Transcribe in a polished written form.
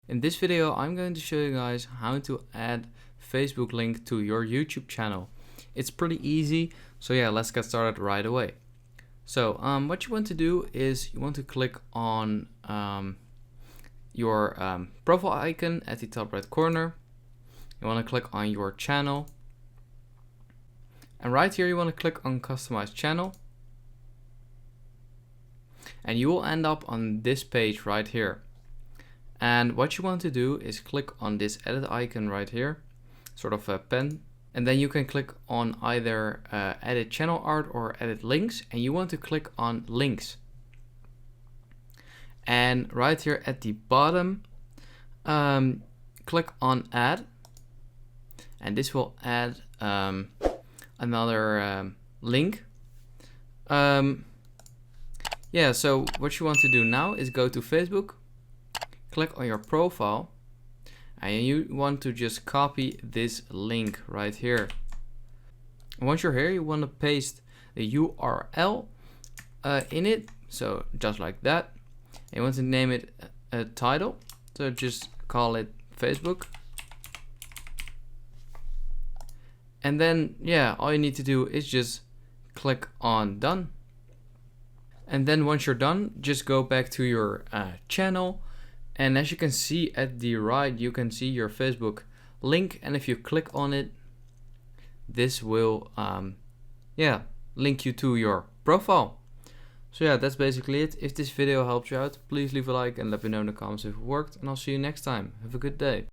In this video, I'm going to show you guys how to add Facebook link to your YouTube channel. It's pretty easy, so yeah, let's get started right away. So what you want to do is you want to click on your profile icon at the top right corner. You want to click on your channel, and right here you want to click on customize channel, and you will end up on this page right here. And what you want to do is click on this edit icon right here, sort of a pen, and then you can click on either edit channel art or edit links, and you want to click on links. And right here at the bottom, click on add, and this will add another link. Yeah, so what you want to do now is go to Facebook, click on your profile, and you want to just copy this link right here. And once you're here, you want to paste the URL in it, so just like that. And you want to name it a title, so just call it Facebook. And then yeah, all you need to do is just click on done. And then once you're done, just go back to your channel. And as you can see at the right, you can see your Facebook link. And if you click on it, this will link you to your profile. So yeah, that's basically it. If this video helped you out, please leave a like and let me know in the comments if it worked. And I'll see you next time. Have a good day.